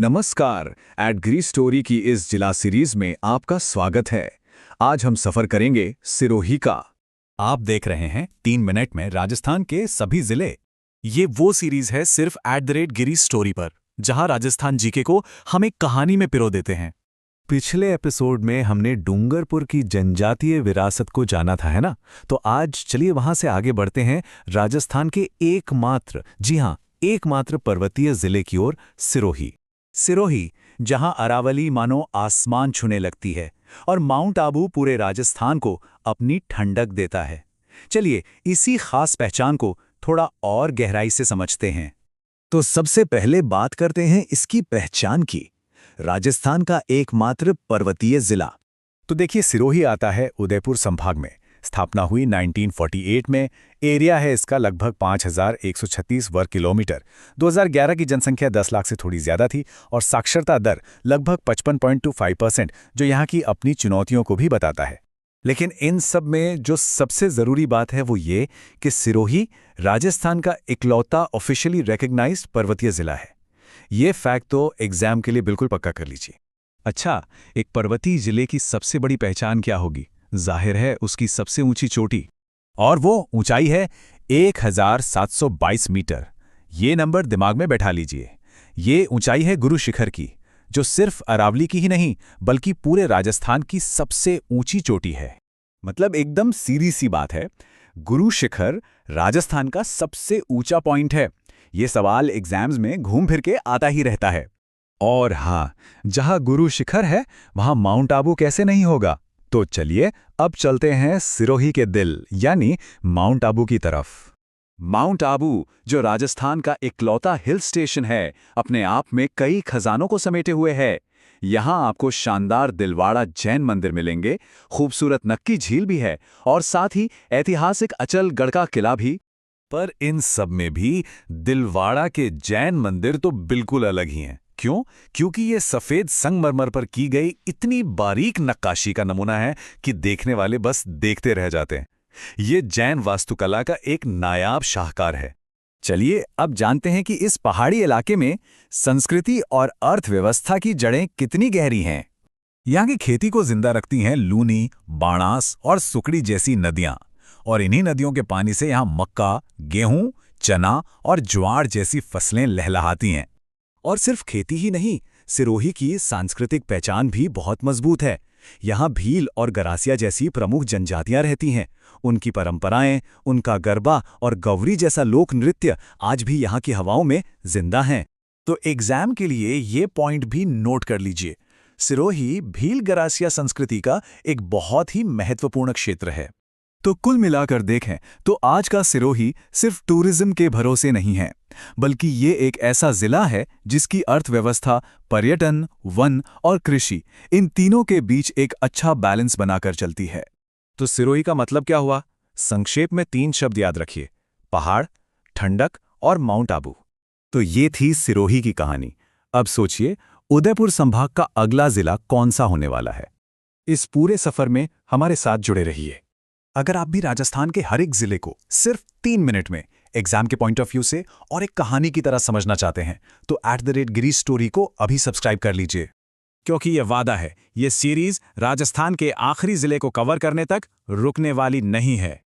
नमस्कार। एट गिरी स्टोरी की इस जिला सीरीज में आपका स्वागत है। आज हम सफर करेंगे सिरोही का। आप देख रहे हैं 3 मिनट में राजस्थान के सभी जिले। ये वो सीरीज है सिर्फ @गिरी स्टोरी पर, जहां राजस्थान जीके को हम एक कहानी में पिरो देते हैं। पिछले एपिसोड में हमने डूंगरपुर की जनजातीय विरासत को जाना था, है ना? तो आज चलिए वहां से आगे बढ़ते हैं राजस्थान के एकमात्र, जी हां, एकमात्र पर्वतीय जिले की ओर, सिरोही। सिरोही, जहां अरावली मानो आसमान छूने लगती है और माउंट आबू पूरे राजस्थान को अपनी ठंडक देता है। चलिए इसी खास पहचान को थोड़ा और गहराई से समझते हैं। तो सबसे पहले बात करते हैं इसकी पहचान की। राजस्थान का एकमात्र पर्वतीय जिला। तो देखिए, सिरोही आता है उदयपुर संभाग में। स्थापना हुई 1948 में। एरिया है इसका लगभग 5136 वर्ग किलोमीटर। 2011 की जनसंख्या 10 लाख से थोड़ी ज्यादा थी और साक्षरता दर लगभग 55.25%, जो यहाँ की अपनी चुनौतियों को भी बताता है। लेकिन इन सब में जो सबसे जरूरी बात है वो ये कि सिरोही राजस्थान का इकलौता ऑफिशियली रिकॉग्नाइज्ड पर्वतीय जिला है। ये फैक्ट तो एग्जाम के लिए बिल्कुल पक्का कर लीजिए। अच्छा, एक पर्वतीय जिले की सबसे बड़ी पहचान क्या होगी? जाहिर है उसकी सबसे ऊंची चोटी, और वो ऊंचाई है 1722 मीटर। ये नंबर दिमाग में बैठा लीजिए। ये ऊंचाई है गुरु शिखर की, जो सिर्फ अरावली की ही नहीं बल्कि पूरे राजस्थान की सबसे ऊंची चोटी है। मतलब एकदम सीधी सी बात है, गुरु शिखर राजस्थान का सबसे ऊंचा पॉइंट है। ये सवाल एग्जाम्स में घूम फिर के आता ही रहता है। और हाँ, जहां गुरु शिखर है वहां माउंट आबू कैसे नहीं होगा? तो चलिए अब चलते हैं सिरोही के दिल यानी माउंट आबू की तरफ। माउंट आबू, जो राजस्थान का इकलौता हिल स्टेशन है, अपने आप में कई खजानों को समेटे हुए है। यहाँ आपको शानदार दिलवाड़ा जैन मंदिर मिलेंगे, खूबसूरत नक्की झील भी है और साथ ही ऐतिहासिक अचलगढ़ का किला भी। पर इन सब में भी दिलवाड़ा के जैन मंदिर तो बिल्कुल अलग ही हैं। क्यों? क्योंकि ये सफेद संगमरमर पर की गई इतनी बारीक नक्काशी का नमूना है कि देखने वाले बस देखते रह जाते हैं। ये जैन वास्तुकला का एक नायाब शाहकार है। चलिए अब जानते हैं कि इस पहाड़ी इलाके में संस्कृति और अर्थव्यवस्था की जड़ें कितनी गहरी हैं। यहाँ की खेती को जिंदा रखती हैं लूनी, बाणास और सुकड़ी जैसी नदियां, और इन्हीं नदियों के पानी से यहाँ मक्का, गेहूं, चना और ज्वार जैसी फसलें लहलहाती हैं। और सिर्फ खेती ही नहीं, सिरोही की सांस्कृतिक पहचान भी बहुत मजबूत है। यहाँ भील और गरासिया जैसी प्रमुख जनजातियां रहती हैं। उनकी परंपराएं, उनका गरबा और गौरी जैसा लोक नृत्य आज भी यहाँ की हवाओं में जिंदा हैं। तो एग्जाम के लिए ये पॉइंट भी नोट कर लीजिए। सिरोही भील गरासिया संस्कृति का एक बहुत ही महत्वपूर्ण क्षेत्र है। तो कुल मिलाकर देखें तो आज का सिरोही सिर्फ टूरिज्म के भरोसे नहीं है, बल्कि ये एक ऐसा जिला है जिसकी अर्थव्यवस्था, पर्यटन, वन और कृषि, इन तीनों के बीच एक अच्छा बैलेंस बनाकर चलती है। तो सिरोही का मतलब क्या हुआ? संक्षेप में 3 शब्द याद रखिए: पहाड़, ठंडक और माउंट आबू। तो ये थी सिरोही की कहानी। अब सोचिए, उदयपुर संभाग का अगला जिला कौन सा होने वाला है? इस पूरे सफर में हमारे साथ जुड़े रहिए। अगर आप भी राजस्थान के हर एक जिले को सिर्फ 3 मिनट में एग्जाम के पॉइंट ऑफ व्यू से और एक कहानी की तरह समझना चाहते हैं, तो @गिरी स्टोरी को अभी सब्सक्राइब कर लीजिए। क्योंकि ये वादा है, ये सीरीज राजस्थान के आखिरी जिले को कवर करने तक रुकने वाली नहीं है।